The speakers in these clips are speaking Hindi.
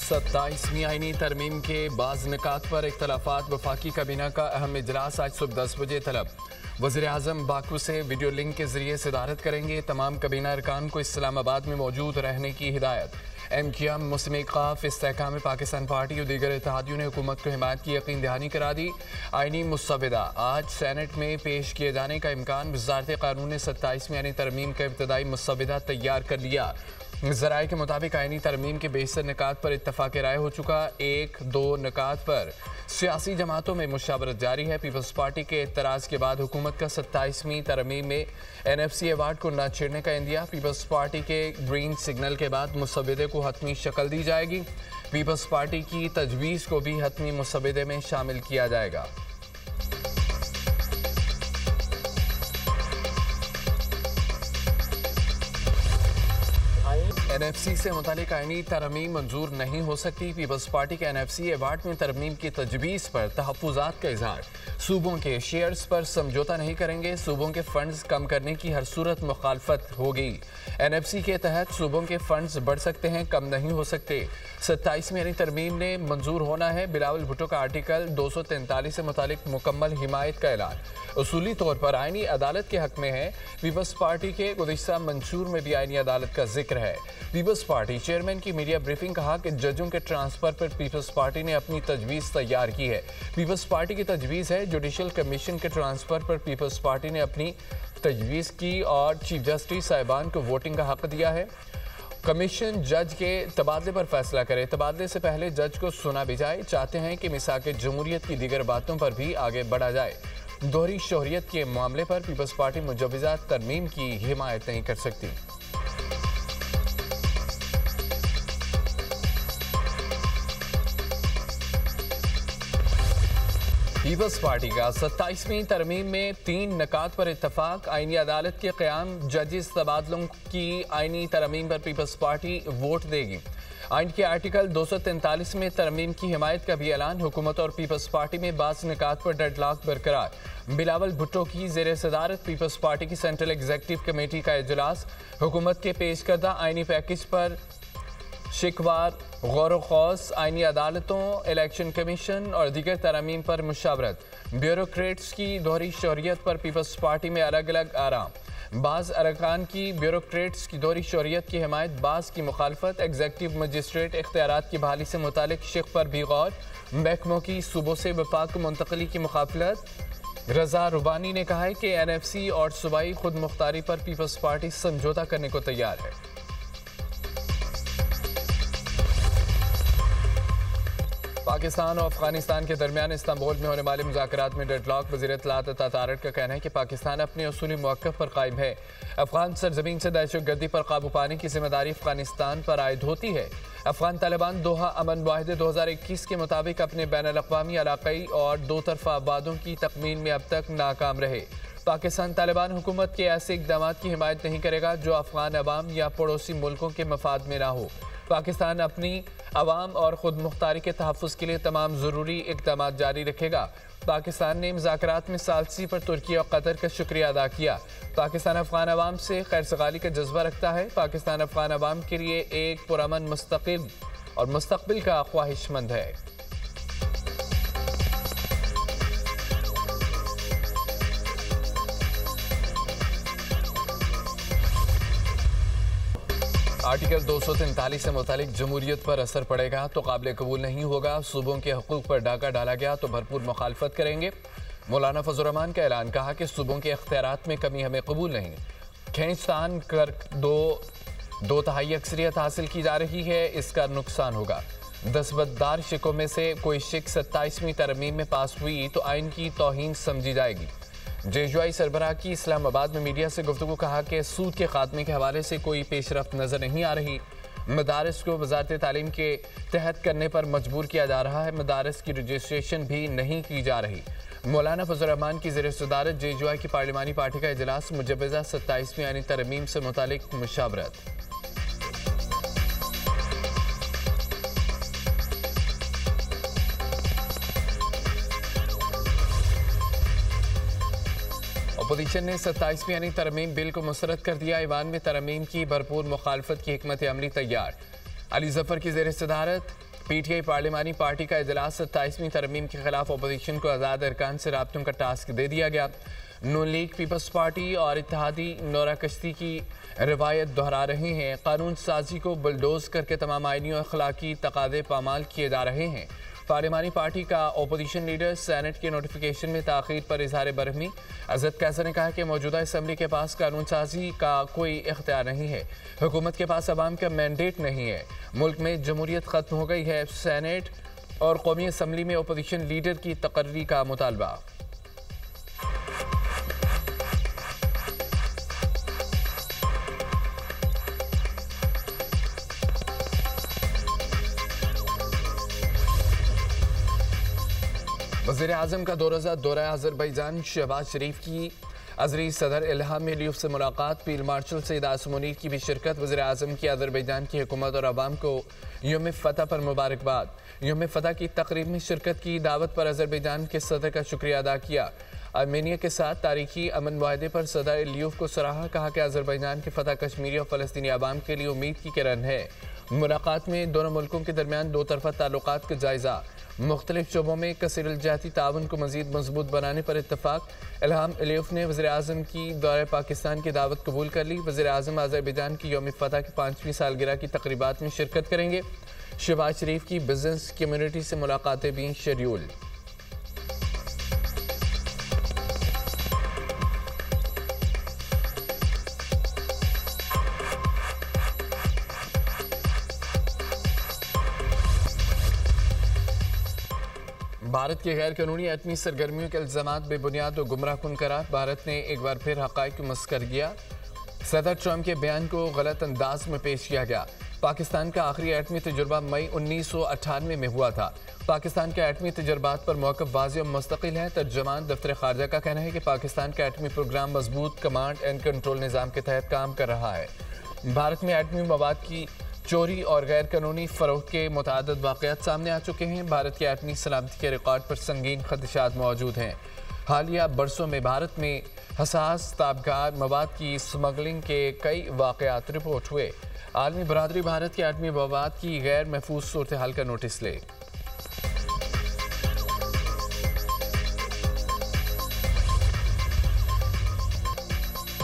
27वीं आईनी तरमीम के बाज़ निकात पर इख्तलाफात वफाकी काबीना का अहम इजलास आज सुबह 10 बजे तलब। वज़ीर-ए-आज़म बाकू से वीडियो लिंक के जरिए सदारत करेंगे। तमाम काबीना अरकान को इस्लामाबाद में मौजूद रहने की हिदायत। MQM मुस्लिम इत्तेफाक इस्तेहकाम पाकिस्तान पार्टी और दीगर इत्तेहादियों ने हुकूमत को हिमायत की यकीन दहानी करा दी। आईनी मुसवदा आज सेनेट में पेश किए जाने का इम्कान। वज़ारत कानून ने 27वीं आईनी तरमीम का इब्तदाई मुसवदा तैयार कर लिया। ज़राए के मुताबिक आईनी तरमीम के बेशतर निकात पर इत्तफाक राय हो चुका। 1-2 निकात पर सियासी जमातों में मुशावरत जारी है। पीपल्स पार्टी के एतराज़ के बाद हुकूमत का 27वीं तरमीम में NFC अवार्ड को न छेड़ने का इंदिया। पीपल्स पार्टी के ग्रीन सिग्नल के बाद मुसवदे को हतमी शक्ल दी जाएगी। पीपल्स पार्टी की तजवीज़ को भी हतमी मुसवदे में शामिल किया जाएगा। NFC से मुतालिक आईनी तरमीम मंजूर नहीं हो सकती। पीपल्स पार्टी के NFC अवार्ड में तरमीम की तजवीज़ पर तहफ़्फ़ुज़ात का इज़हार। सूबों के शेयर्स पर समझौता नहीं करेंगे। सूबों के फंड्स कम करने की हर सूरत मुखालफत होगी। NFC के तहत सूबों के फंड्स बढ़ सकते हैं, कम नहीं हो सकते। 27वीं आईनी तरमीम ने मंजूर होना है। बिलावल भुट्टो का आर्टिकल 243 से मुतालिक मुकम्मल हिमायत का ऐलान उसूली तौर पर आईनी अदालत के हक में है। पीपल्स पार्टी के गुज़िश्ता मंशूर में भी आईनी अदालत का जिक्र है। पीपल्स पार्टी चेयरमैन की मीडिया ब्रीफिंग कहा कि जजों के ट्रांसफर पर पीपल्स पार्टी ने अपनी तजवीज़ तैयार की है। पीपल्स पार्टी की तजवीज़ है जुडिशल कमीशन के ट्रांसफर पर पीपल्स पार्टी ने अपनी तजवीज़ की और चीफ जस्टिस साहिबान को वोटिंग का हक दिया है। कमीशन जज के तबादले पर फैसला करे। तबादले से पहले जज को सुना भी जाए। चाहते हैं कि मिसाक जमहूरियत की दीगर बातों पर भी आगे बढ़ा जाए। दोहरी शोहरियत के मामले पर पीपल्स पार्टी मुजवज़ा तरमीम की हिमायत नहीं कर सकती। पीपल्स पार्टी का 27वीं तरमीम में 3 निकात पर इत्तफाक। आईनी अदालत के क़याम, जजिस तबादलों की आईनी तरमीम पर पीपल्स पार्टी वोट देगी। आइन के आर्टिकल 243 में तरमीम की हिमायत का भी ऐलान। हुकूमत और पीपल्स पार्टी में बाज़ निकात पर डेडलॉक बरकरार। बिलावल भुट्टो की ज़ेर सदारत पीपल्स पार्टी की सेंट्रल एग्जीक्यूटिव कमेटी का इजलास। हुकूमत के पेश करदा आईनी पैकेज पर शिकवार, गौर-व-खौस, आईनी अदालतों, इलेक्शन कमीशन और दीगर तरमीम पर मुशावरत। ब्यूरोक्रेट्स की दोहरी शोहरियत पर पीपल्स पार्टी में अलग अलग आराम। बाज़ अरकान की ब्यूरोक्रेट्स की दोहरी शोहरियत की हिमायत, बाज़ की मुखालफत। एग्जीक्यूटिव मजिस्ट्रेट इख्तियारात की बहाली से मुतालिक शिक पर भी गौर। महकमों की सूबों से वफाक को मुंतकली की मुखालफत। रजा रुबानी ने कहा है कि NFC और सूबाई खुद मुख्तारी पर पीपल्स पार्टी समझौता करने को तैयार है। पाकिस्तान और अफगानिस्तान के दरमियान इस्तांबुल में होने वाले मुज़ाकरात में डेडलॉक। वज़ीर इत्तलात तारक का कहना है कि पाकिस्तान अपने उसूली मौक़िफ़ पर कायम है। अफगान सरज़मीन से दहशतगर्दी पर काबू पाने की जिम्मेदारी अफगानिस्तान पर आयद होती है। अफगान तालिबान दोहा अमन मुआहदे 2021 के मुताबिक अपने बैनुल-अक़वामी, इलाक़ाई और दो तरफ़ा वादों की तकमील में अब तक नाकाम रहे। पाकिस्तान तालिबान हुकूमत के ऐसे इक़दाम की हिमायत नहीं करेगा जो अफगान अवाम या पड़ोसी मुल्कों के मफाद में ना हो। पाकिस्तान अपनी अवाम और खुद मुख्तारी के तहफ़्फ़ुज़ के लिए तमाम ज़रूरी इक़दाम जारी रखेगा। पाकिस्तान ने मुज़ाकरात में सालसी पर तुर्की और कतर का शुक्रिया अदा किया। पाकिस्तान अफ़गान अवाम से खैर-सगाली का जज्बा रखता है। पाकिस्तान अफ़गान अवाम के लिए एक पुरअमन मुस्तक़िल और मुस्तक़बिल का ख्वाहिशमंद है। आर्टिकल 243 से मुतालिक जमहूरियत पर असर पड़ेगा तो काबिल कबूल नहीं होगा। सूबों के हकूक़ पर डाका डाला गया तो भरपूर मुखालफत करेंगे। मौलाना फजल रहमान का ऐलान। कहा कि सूबों के इख्तियारात में कमी हमें कबूल नहीं। खींचतान कर दो तिहाई अक्सरियत हासिल की जा रही है, इसका नुकसान होगा। दस्तबरदार शिकों में से कोई शिक 27वीं तरमीम में पास हुई तो आइन की तौहीन समझी जाएगी। JUI सरबराह की इस्लामाबाद में मीडिया से गुफ्तगू। कहा कि सूद के खात्मे के हवाले से कोई पेशरफ्त नज़र नहीं आ रही। मदारस को वजारत तालीम के तहत करने पर मजबूर किया जा रहा है। मदारस की रजिस्ट्रेशन भी नहीं की जा रही। मौलाना फजल रहमान की ज़ेर सदारत JUI की पार्लिमानी पार्टी का इजलास। मुजवज़ा 27वीं आईनी तरमीम से मुतालिक मुशावरत। अपोजिशन ने 27वीं यानी तरमीम बिल को मुस्तरद कर दिया। ईवान में तरमीम की भरपूर मुखालफत की हिकमत अमली तैयार। अली जफर की ज़ेर सदारत PTI पार्लिमानी पार्टी का इजलास 27वीं तरमीम के खिलाफ अपोजिशन को आज़ाद अरकान से राब्तों का टास्क दे दिया गया। नून लीग, पीपल्स पार्टी और इत्तेहादी नोरा कश्ती की रिवायत दोहरा रहे हैं। कानून साजी को बुलडोज करके तमाम आईनी और अखलाकी तकादे पामाल किए जा रहे हैं। पार्लिमानी पार्टी का अपोजिशन लीडर सेनेट के नोटिफिकेशन में ताख़ीर पर इजहार बरहमी। अजहर कैसर ने कहा कि मौजूदा असम्बली के पास कानून साजी का कोई इख्तियार नहीं है, हुकूमत के पास अवाम का मैंडेट नहीं है, मुल्क में जमहूरियत ख़त्म हो गई है। सेनेट और कौमी असम्बली में अपोजिशन लीडर की तकर्री का मुतालबा। वज़ीर आज़म का दौरा अज़रबैजान। शहबाज शरीफ की अज़री सदर इल्हाम अलीयव से मुलाकात। फील्ड मार्शल सईद आसिम मुनीर की भी शिरकत। वज़ीर आज़म की अज़रबैजान की हुकूमत और अवाम को यौम फ़तह पर मुबारकबाद। यौम फ़तह की तकरीब में शिरकत की दावत पर अज़रबैजान के सदर का शुक्रिया अदा किया। आर्मेनिया के साथ तारीखी अमन मुआहदे पर सदर अलीयव को सराहा। कहा कि अज़रबैजान की फ़तह कश्मीरी और फ़लस्तीनी अवाम के लिए उम्मीद की किरण है। मुलाकात में दोनों मुल्कों के दरमियान दो तरफ़ा ताल्लुकात का जायज़ा। मुख्तलिफ शोबों में कसरत ताउन को मज़ीद मजबूत बनाने पर इत्तफ़ाक़। इल्हाम अलीयव ने वज़ीर आज़म की दौरे पाकिस्तान की दावत कबूल कर ली। वज़ीर आज़म अज़रबैजान की यौम फ़तह की 5वीं सालगिरह की तकरीबात में शिरकत करेंगे। शहबाज शरीफ की बिजनेस कम्यूनिटी से मुलाकातें भी शेड्यूल। भारत के गैर कानूनी एटमी सरगर्मियों के इल्ज़ामात बेबुनियाद और गुमराह कुन करार। भारत ने एक बार फिर हक़ाइक़ को मस्कर किया। सदर ट्रंप के बयान को गलत अंदाज में पेश किया गया। पाकिस्तान का आखिरी एटमी तजुर्बा मई 1998 में हुआ था। पाकिस्तान के एटमी तजुर्बात पर मौक़िफ़ वाज़ेह और मुस्तक़िल है। तर्जुमान दफ्तर ख़ारजा का कहना है कि पाकिस्तान का एटमी प्रोग्राम मजबूत कमांड एंड कंट्रोल निज़ाम के तहत काम कर रहा है। भारत में एटमी मवाद की चोरी और गैर कानूनी फ़रोख्त के मुतअद्दिद वाक़यात सामने आ चुके हैं। भारत के एटमी सलामती के रिकॉर्ड पर संगीन ख़दशात मौजूद हैं। हालिया बरसों में भारत में हसास ताबकार मवाद की स्मगलिंग के कई वाक़यात रिपोर्ट हुए। आलमी बरादरी भारत के एटमी मवाद की गैर महफूज सूरत हाल का नोटिस ले।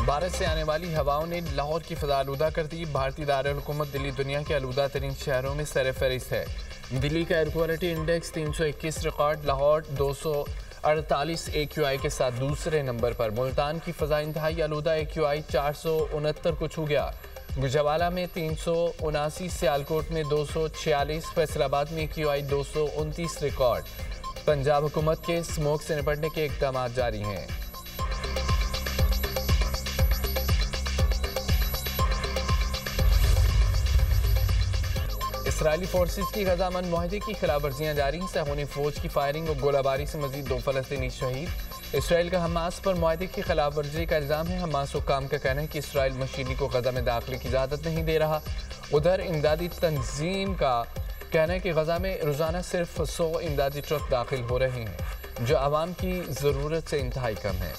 भारत से आने वाली हवाओं ने लाहौर की फ़ज़ा आलूदा कर दी। भारतीय दारुल हुकूमत दिल्ली दुनिया के आलूदा तरीन शहरों में सर फहरिस्त है। दिल्ली का air quality index 321 record, Lahore 248 AQI के साथ दूसरे नंबर पर। मुल्तान की फ़ज़ा इंतहाई आलूदा, AQI 469 को छू गया। गुजरावाला में 379, सियालकोट में 246, फैसलाबाद में AQI 229 रिकॉर्ड। पंजाब हुकूमत के स्मोक से निपटने के इक़दाम जारी हैं। इसराइली फोर्सेस की गजा अमन मुआहदे की खिलाफ वर्जियाँ जारी। सहूनी फौज की फायरिंग और गोलाबारी से मजीद 2 फ़लस्तीनी शहीद। इसराइल का हमास पर मुआहदे की खिलाफ वर्जी का इल्ज़ाम है। हमास हुक्काम का कहना है कि इसराइल मशीनी को गजा में दाखिले की इजाज़त नहीं दे रहा। उधर इमदादी तंजीम का कहना है कि गजा में रोज़ाना सिर्फ 100 इमदादी ट्रक दाखिल हो रहे हैं, जो आवाम की ज़रूरत से इंतहाई कम है।